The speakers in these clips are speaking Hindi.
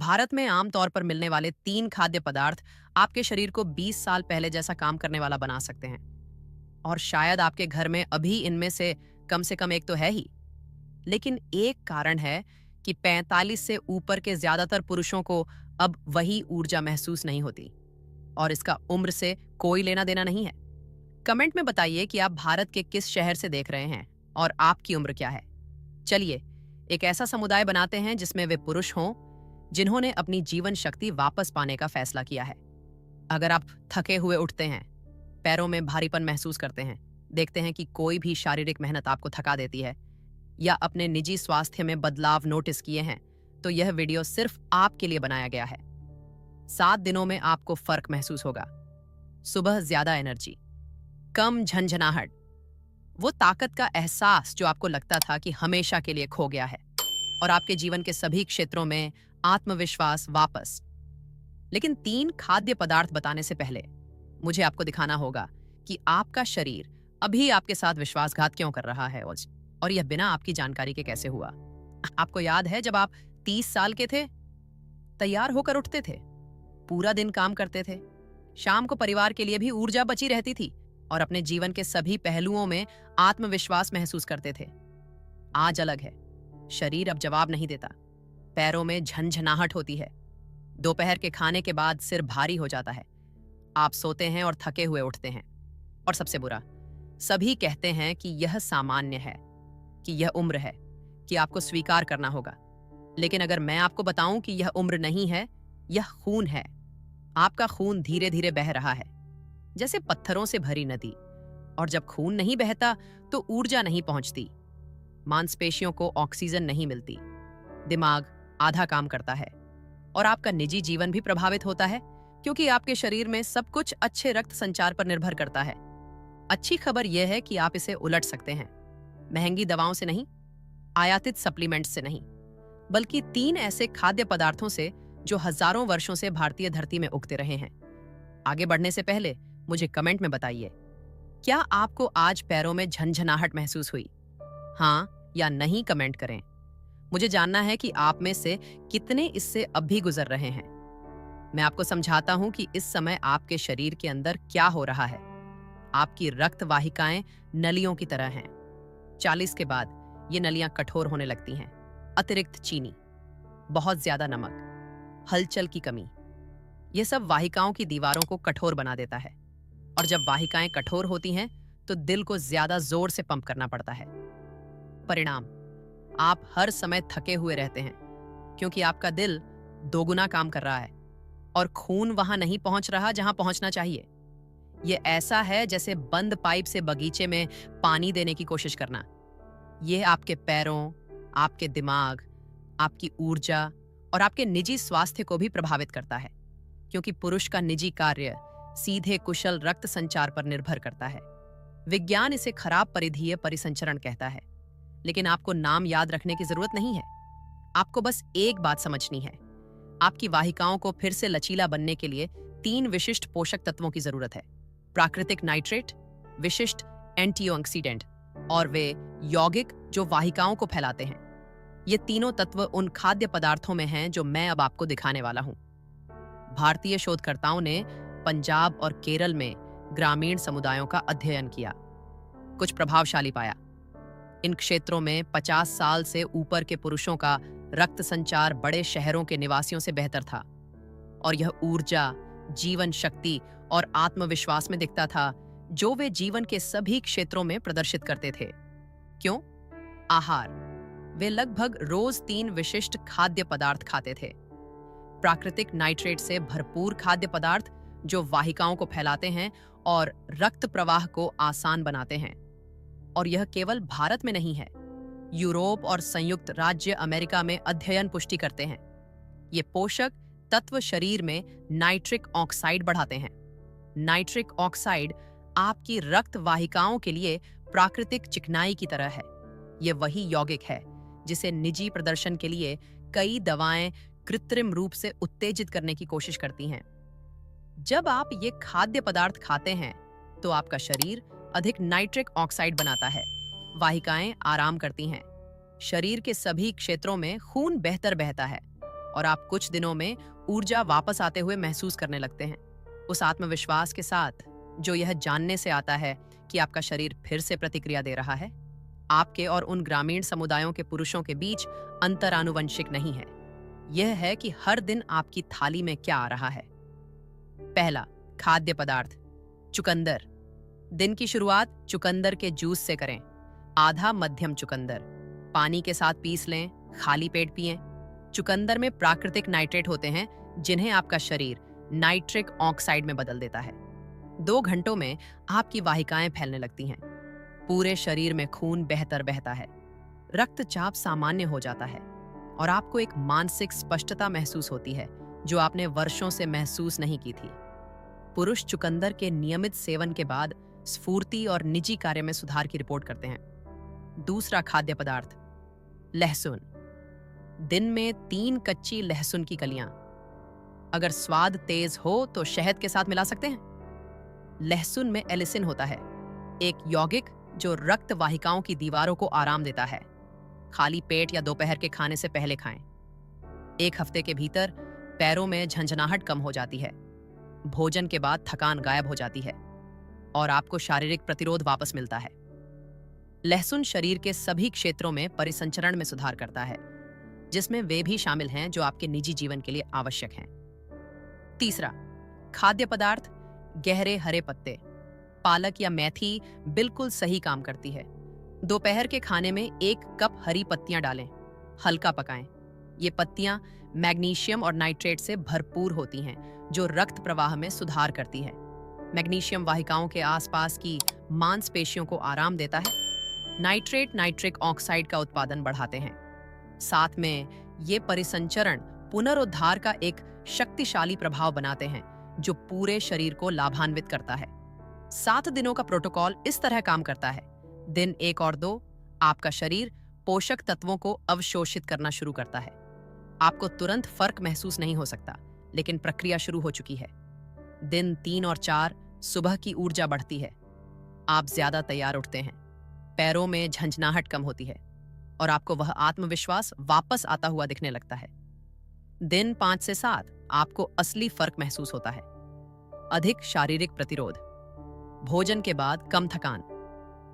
भारत में आमतौर पर मिलने वाले 3 खाद्य पदार्थ आपके शरीर को 20 साल पहले जैसा काम करने वाला बना सकते हैं। और शायद आपके घर में अभी इनमें से कम एक तो है ही। लेकिन एक कारण है कि 45 से ऊपर के ज्यादातर पुरुषों को अब वही ऊर्जा महसूस नहीं होती। और इसका उम्र से कोई लेना देना नहीं है। कमेंट में बताइए कि आप भारत के किस शहर से देख रहे हैं और आपकी उम्र क्या है। चलिए एक ऐसा समुदाय बनाते हैं जिसमें वे पुरुष हों जिन्होंने अपनी जीवन शक्ति वापस पाने का फैसला किया है। अगर आप थके हुए उठते हैं, पैरों में भारीपन महसूस करते हैं, देखते हैं कि कोई भी शारीरिक मेहनत आपको थका देती है, या अपने निजी स्वास्थ्य में बदलाव नोटिस किए हैं, तो यह वीडियो सिर्फ आपके लिए बनाया गया है। 7 दिनों में आपको फर्क महसूस होगा। सुबह ज्यादा एनर्जी, कम झंझनाहट, वो ताकत का एहसास जो आपको लगता था कि हमेशा के लिए खो गया है, और आपके जीवन के सभी क्षेत्रों में आत्मविश्वास वापस। लेकिन 3 खाद्य पदार्थ बताने से पहले मुझे आपको दिखाना होगा कि आपका शरीर अभी आपके साथ विश्वासघात क्यों कर रहा है, और यह बिना आपकी जानकारी के कैसे हुआ। आपको याद है जब आप 30 साल के थे, तैयार होकर उठते थे, पूरा दिन काम करते थे, शाम को परिवार के लिए भी ऊर्जा बची रहती थी, और अपने जीवन के सभी पहलुओं में आत्मविश्वास महसूस करते थे। आज अलग है। शरीर अब जवाब नहीं देता, पैरों में झंझनाहट होती है, दोपहर के खाने के बाद सिर भारी हो जाता है, आप सोते हैं और थके हुए उठते हैं। और सबसे बुरा, सभी कहते हैं कि यह सामान्य है, कि यह उम्र है, कि आपको स्वीकार करना होगा। लेकिन अगर मैं आपको बताऊं कि यह उम्र नहीं है, यह खून है। आपका खून धीरे धीरे बह रहा है, जैसे पत्थरों से भरी नदी। और जब खून नहीं बहता तो ऊर्जा नहीं पहुंचती, मांसपेशियों को ऑक्सीजन नहीं मिलती, दिमाग आधा काम करता है, और आपका निजी जीवन भी प्रभावित होता है, क्योंकि आपके शरीर में सब कुछ अच्छे रक्त संचार पर निर्भर करता है। अच्छी खबर यह है कि आप इसे उलट सकते हैं। महंगी दवाओं से नहीं, आयातित सप्लीमेंट्स से नहीं, बल्कि 3 ऐसे खाद्य पदार्थों से जो हजारों वर्षों से भारतीय धरती में उगते रहे हैं। आगे बढ़ने से पहले मुझे कमेंट में बताइए, क्या आपको आज पैरों में झंझनाहट महसूस हुई? हाँ या नहीं कमेंट करें। मुझे जानना है कि आप में से कितने इससे अब भी गुजर रहे हैं। मैं आपको समझाता हूं कि इस समय आपके शरीर के अंदर क्या हो रहा है। आपकी रक्त वाहिकाएं नलियों की तरह हैं। 40 के बाद ये नलियां कठोर होने लगती हैं। अतिरिक्त चीनी, बहुत ज्यादा नमक, हलचल की कमी, ये सब वाहिकाओं की दीवारों को कठोर बना देता है। और जब वाहिकाएं कठोर होती हैं तो दिल को ज्यादा जोर से पंप करना पड़ता है। परिणाम, आप हर समय थके हुए रहते हैं, क्योंकि आपका दिल दोगुना काम कर रहा है और खून वहां नहीं पहुंच रहा जहां पहुंचना चाहिए। यह ऐसा है जैसे बंद पाइप से बगीचे में पानी देने की कोशिश करना। यह आपके पैरों, आपके दिमाग, आपकी ऊर्जा और आपके निजी स्वास्थ्य को भी प्रभावित करता है, क्योंकि पुरुष का निजी कार्य सीधे कुशल रक्त संचार पर निर्भर करता है। विज्ञान इसे खराब परिधीय परिसंचरण कहता है, लेकिन आपको नाम याद रखने की जरूरत नहीं है। आपको बस एक बात समझनी है, आपकी वाहिकाओं को फिर से लचीला बनने के लिए 3 विशिष्ट पोषक तत्वों की जरूरत है। प्राकृतिक नाइट्रेट, विशिष्ट एंटीऑक्सीडेंट, और वे यौगिक जो वाहिकाओं को फैलाते हैं। ये तीनों तत्व उन खाद्य पदार्थों में हैं जो मैं अब आपको दिखाने वाला हूं। भारतीय शोधकर्ताओं ने पंजाब और केरल में ग्रामीण समुदायों का अध्ययन किया, कुछ प्रभावशाली पाया। इन क्षेत्रों में 50 साल से ऊपर के पुरुषों का रक्त संचार बड़े शहरों के निवासियों से बेहतर था, और यह ऊर्जा, जीवन शक्ति और आत्मविश्वास में दिखता था जो वे जीवन के सभी क्षेत्रों में प्रदर्शित करते थे। क्यों? आहार, वे लगभग रोज 3 विशिष्ट खाद्य पदार्थ खाते थे। प्राकृतिक नाइट्रेट से भरपूर खाद्य पदार्थ जो वाहिकाओं को फैलाते हैं और रक्त प्रवाह को आसान बनाते हैं। और यह केवल भारत में नहीं है, यूरोप और संयुक्त राज्य अमेरिका में अध्ययन पुष्टि करते हैं। ये पोषक तत्व शरीर में नाइट्रिक ऑक्साइड बढ़ाते हैं। नाइट्रिक ऑक्साइड आपकी रक्त वाहिकाओं के लिए प्राकृतिक चिकनाई की तरह है। यह वही यौगिक है जिसे निजी प्रदर्शन के लिए कई दवाएं कृत्रिम रूप से उत्तेजित करने की कोशिश करती हैं। जब आप ये खाद्य पदार्थ खाते हैं तो आपका शरीर अधिक नाइट्रिक ऑक्साइड बनाता है, वाहिकाएं आराम करती हैं, शरीर के सभी क्षेत्रों में खून बेहतर बहता है, और आप कुछ दिनों में ऊर्जा वापस आते हुए महसूस करने लगते हैं, उस आत्मविश्वास के साथ जो यह जानने से आता है कि आपका शरीर फिर से प्रतिक्रिया दे रहा है। आपके और उन ग्रामीण समुदायों के पुरुषों के बीच अंतर आनुवंशिक नहीं है, यह है कि हर दिन आपकी थाली में क्या आ रहा है। पहला, खाद्य पदार्थ। चुकंदर। दिन की शुरुआत चुकंदर के जूस से करें। आधा मध्यम चुकंदर पानी के साथ पीस लें, खाली पेट पिएं। चुकंदर में प्राकृतिक नाइट्रेट होते हैं जिन्हें आपका शरीर नाइट्रिक ऑक्साइड में बदल देता है। 2 घंटों में आपकी वाहिकाएं फैलने लगती हैं, पूरे शरीर में खून बेहतर बहता है, रक्तचाप सामान्य हो जाता है और आपको एक मानसिक स्पष्टता महसूस होती है जो आपने वर्षों से महसूस नहीं की थी। पुरुष चुकंदर के नियमित सेवन के बाद स्फूर्ति और निजी कार्य में सुधार की रिपोर्ट करते हैं। दूसरा खाद्य पदार्थ, लहसुन। दिन में 3 कच्ची लहसुन की कलियां। अगर स्वाद तेज हो तो शहद के साथ मिला सकते हैं। लहसुन में एलिसिन होता है, एक यौगिक जो रक्त वाहिकाओं की दीवारों को आराम देता है। खाली पेट या दोपहर के खाने से पहले खाएं। 1 हफ्ते के भीतर पैरों में झंझनाहट कम हो जाती है, भोजन के बाद थकान गायब हो जाती है और आपको शारीरिक प्रतिरोध वापस मिलता है। लहसुन शरीर के सभी क्षेत्रों में परिसंचरण में सुधार करता है, जिसमें वे भी शामिल हैं जो आपके निजी जीवन के लिए आवश्यक हैं। तीसरा, खाद्य पदार्थ, गहरे हरे पत्ते। पालक या मेथी बिल्कुल सही काम करती है। दोपहर के खाने में 1 कप हरी पत्तियां डालें, हल्का पकाएं। ये पत्तियां मैग्नीशियम और नाइट्रेट से भरपूर होती हैं जो रक्त प्रवाह में सुधार करती है। मैग्नीशियम वाहिकाओं के आसपास की मांसपेशियों को आराम देता है। नाइट्रेट नाइट्रिक ऑक्साइड का उत्पादन बढ़ाते हैं। साथ में ये परिसंचरण पुनरुद्धार का एक शक्तिशाली प्रभाव बनाते हैं जो पूरे शरीर को लाभान्वित करता है। 7 दिनों का प्रोटोकॉल इस तरह काम करता है। दिन 1 और 2, आपका शरीर पोषक तत्वों को अवशोषित करना शुरू करता है। आपको तुरंत फर्क महसूस नहीं हो सकता, लेकिन प्रक्रिया शुरू हो चुकी है। दिन 3 और 4, सुबह की ऊर्जा बढ़ती है। आप ज्यादा तैयार उठते हैं, पैरों में झंझनाहट कम होती है और आपको वह आत्मविश्वास वापस आता हुआ दिखने लगता है। दिन 5 से 7, आपको असली फर्क महसूस होता है। अधिक शारीरिक प्रतिरोध, भोजन के बाद कम थकान,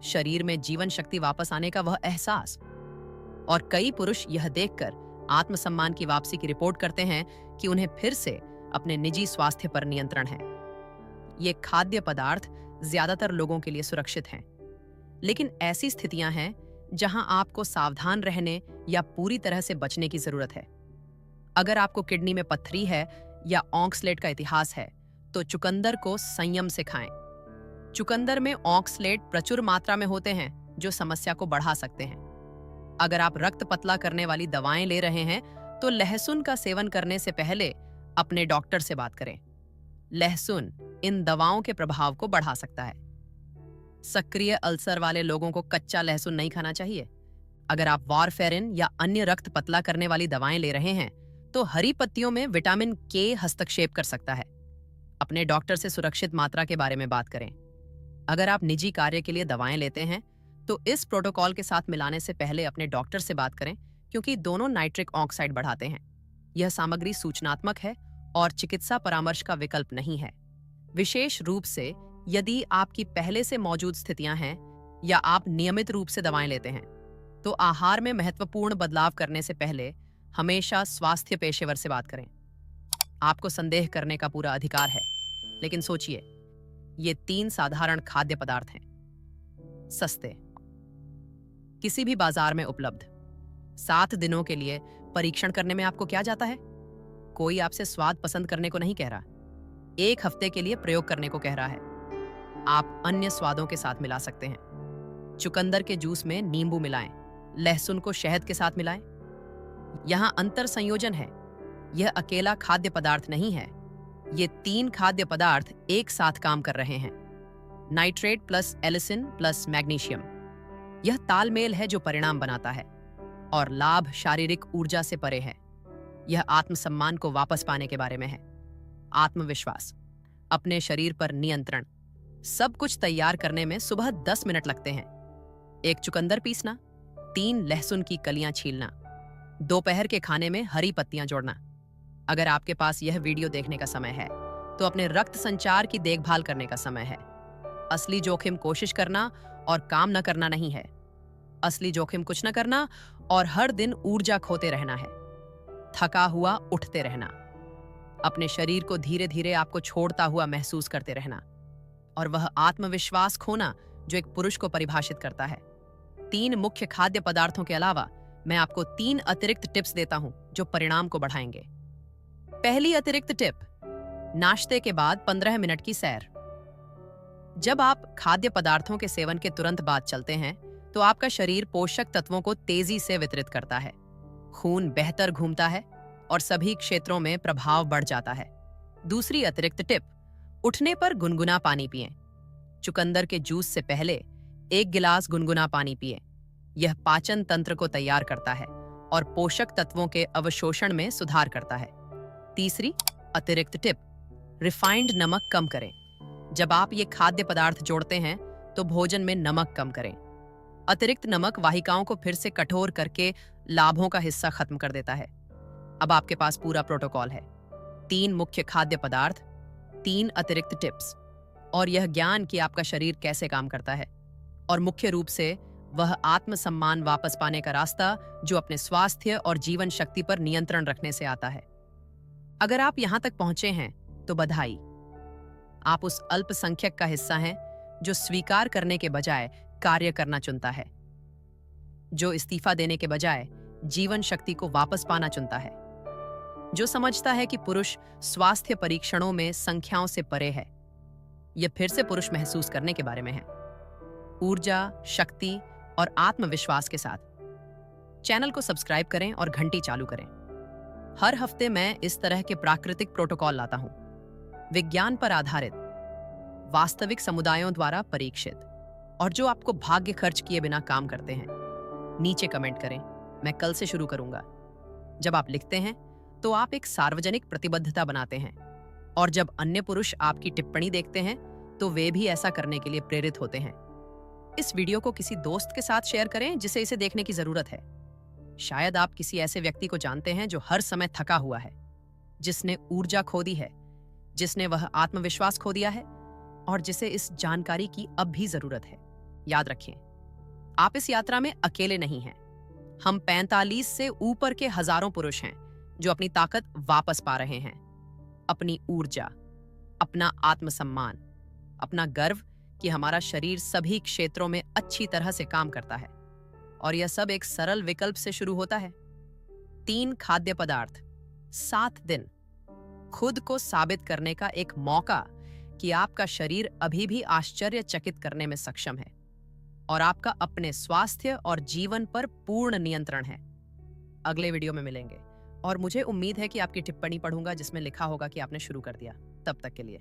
शरीर में जीवन शक्ति वापस आने का वह एहसास। और कई पुरुष यह देखकर आत्मसम्मान की वापसी की रिपोर्ट करते हैं कि उन्हें फिर से अपने निजी स्वास्थ्य पर नियंत्रण है। ये खाद्य पदार्थ ज्यादातर लोगों के लिए सुरक्षित हैं, लेकिन ऐसी स्थितियां हैं जहां आपको सावधान रहने या पूरी तरह से बचने की जरूरत है। अगर आपको किडनी में पत्थरी है या ऑक्सलेट का इतिहास है, तो चुकंदर को संयम से खाएं। चुकंदर में ऑक्सलेट प्रचुर मात्रा में होते हैं जो समस्या को बढ़ा सकते हैं। अगर आप रक्त पतला करने वाली दवाएं ले रहे हैं, तो लहसुन का सेवन करने से पहले अपने डॉक्टर से बात करें। लहसुन इन दवाओं के प्रभाव को बढ़ा सकता है। सक्रिय अल्सर वाले लोगों को कच्चा लहसुन नहीं खाना चाहिए। अगर आप वारफेरिन या अन्य रक्त पतला करने वाली दवाएं ले रहे हैं, तो हरी पत्तियों में विटामिन के हस्तक्षेप कर सकता है। अपने डॉक्टर से सुरक्षित मात्रा के बारे में बात करें। अगर आप निजी कार्य के लिए दवाएं लेते हैं, तो इस प्रोटोकॉल के साथ मिलाने से पहले अपने डॉक्टर से बात करें, क्योंकि दोनों नाइट्रिक ऑक्साइड बढ़ाते हैं। यह सामग्री सूचनात्मक है और चिकित्सा परामर्श का विकल्प नहीं है। विशेष रूप से यदि आपकी पहले से मौजूद स्थितियां हैं या आप नियमित रूप से दवाएं लेते हैं, तो आहार में महत्वपूर्ण बदलाव करने से पहले हमेशा स्वास्थ्य पेशेवर से बात करें। आपको संदेह करने का पूरा अधिकार है, लेकिन सोचिए, ये 3 साधारण खाद्य पदार्थ हैं, सस्ते, किसी भी बाजार में उपलब्ध। 7 दिनों के लिए परीक्षण करने में आपको क्या जाता है? कोई आपसे स्वाद पसंद करने को नहीं कह रहा, 1 हफ्ते के लिए प्रयोग करने को कह रहा है। आप अन्य स्वादों के साथ मिला सकते हैं। चुकंदर के जूस में नींबू मिलाएं, लहसुन को शहद के साथ मिलाएं। यहां अंतर संयोजन है, यह अकेला खाद्य पदार्थ नहीं है। ये 3 खाद्य पदार्थ एक साथ काम कर रहे हैं। Nitrate plus allicin plus magnesium, यह तालमेल है जो परिणाम बनाता है, और लाभ शारीरिक ऊर्जा से परे है। यह आत्मसम्मान को वापस पाने के बारे में है। आत्मविश्वास, अपने शरीर पर नियंत्रण, सब कुछ तैयार करने में सुबह 10 मिनट लगते हैं। 1 चुकंदर पीसना, 3 लहसुन की कलियां छीलना, दोपहर के खाने में हरी पत्तियां जोड़ना। अगर आपके पास यह वीडियो देखने का समय है, तो अपने रक्त संचार की देखभाल करने का समय है। असली जोखिम कोशिश करना और काम न करना नहीं है। असली जोखिम कुछ न करना और हर दिन ऊर्जा खोते रहना है। थका हुआ उठते रहना। अपने शरीर को धीरे धीरे आपको छोड़ता हुआ महसूस करते रहना। और वह आत्मविश्वास खोना जो एक पुरुष को परिभाषित करता है। 3 मुख्य खाद्य पदार्थों के अलावा मैं आपको 3 अतिरिक्त टिप्स देता हूं जो परिणाम को बढ़ाएंगे। पहली अतिरिक्त टिप, नाश्ते के बाद 15 मिनट की सैर। जब आप खाद्य पदार्थों के सेवन के तुरंत बाद चलते हैं, तो आपका शरीर पोषक तत्वों को तेजी से वितरित करता है। खून बेहतर घूमता है और सभी क्षेत्रों में प्रभाव बढ़ जाता है। दूसरी अतिरिक्त टिप, उठने पर गुनगुना पानी पिएं। चुकंदर के जूस से पहले 1 गिलास गुनगुना पानी पिएं। यह पाचन तंत्र को तैयार करता है और पोषक तत्वों के अवशोषण में सुधार करता है। तीसरी अतिरिक्त टिप, रिफाइंड नमक कम करें। जब आप ये खाद्य पदार्थ जोड़ते हैं, तो भोजन में नमक कम करें। अतिरिक्त नमक वाहिकाओं को फिर से कठोर करके लाभों का हिस्सा खत्म कर देता है। अब आपके पास पूरा प्रोटोकॉल है। 3 मुख्य खाद्य पदार्थ, 3 अतिरिक्त टिप्स और यह ज्ञान कि आपका शरीर कैसे काम करता है, और मुख्य रूप से वह आत्मसम्मान वापस पाने का रास्ता जो अपने स्वास्थ्य और जीवन शक्ति पर नियंत्रण रखने से आता है। अगर आप यहां तक पहुंचे हैं, तो बधाई। आप उस अल्पसंख्यक का हिस्सा हैं जो स्वीकार करने के बजाय कार्य करना चुनता है, जो इस्तीफा देने के बजाय जीवन शक्ति को वापस पाना चुनता है, जो समझता है कि पुरुष स्वास्थ्य परीक्षणों में संख्याओं से परे है। यह फिर से पुरुष महसूस करने के बारे में है, ऊर्जा, शक्ति और आत्मविश्वास के साथ। चैनल को सब्सक्राइब करें और घंटी चालू करें। हर हफ्ते मैं इस तरह के प्राकृतिक प्रोटोकॉल लाता हूं, विज्ञान पर आधारित, वास्तविक समुदायों द्वारा परीक्षित, और जो आपको भाग्य खर्च किए बिना काम करते हैं। नीचे कमेंट करें, मैं कल से शुरू करूंगा। जब आप लिखते हैं, तो आप एक सार्वजनिक प्रतिबद्धता बनाते हैं, और जब अन्य पुरुष आपकी टिप्पणी देखते हैं, तो वे भी ऐसा करने के लिए प्रेरित होते हैं। इस वीडियो को किसी दोस्त के साथ शेयर करें जिसे इसे देखने की जरूरत है। शायद आप किसी ऐसे व्यक्ति को जानते हैं जो हर समय थका हुआ है, जिसने ऊर्जा खो दी है, जिसने वह आत्मविश्वास खो दिया है, और जिसे इस जानकारी की अब भी जरूरत है। याद रखें, आप इस यात्रा में अकेले नहीं हैं। हम 45 से ऊपर के हजारों पुरुष हैं जो अपनी ताकत वापस पा रहे हैं, अपनी ऊर्जा, अपना आत्मसम्मान, अपना गर्व कि हमारा शरीर सभी क्षेत्रों में अच्छी तरह से काम करता है। और यह सब एक सरल विकल्प से शुरू होता है। 3 खाद्य पदार्थ, 7 दिन, खुद को साबित करने का एक मौका कि आपका शरीर अभी भी आश्चर्यचकित करने में सक्षम है, और आपका अपने स्वास्थ्य और जीवन पर पूर्ण नियंत्रण है। अगले वीडियो में मिलेंगे, और मुझे उम्मीद है कि आपकी टिप्पणी पढ़ूंगा जिसमें लिखा होगा कि आपने शुरू कर दिया। तब तक के लिए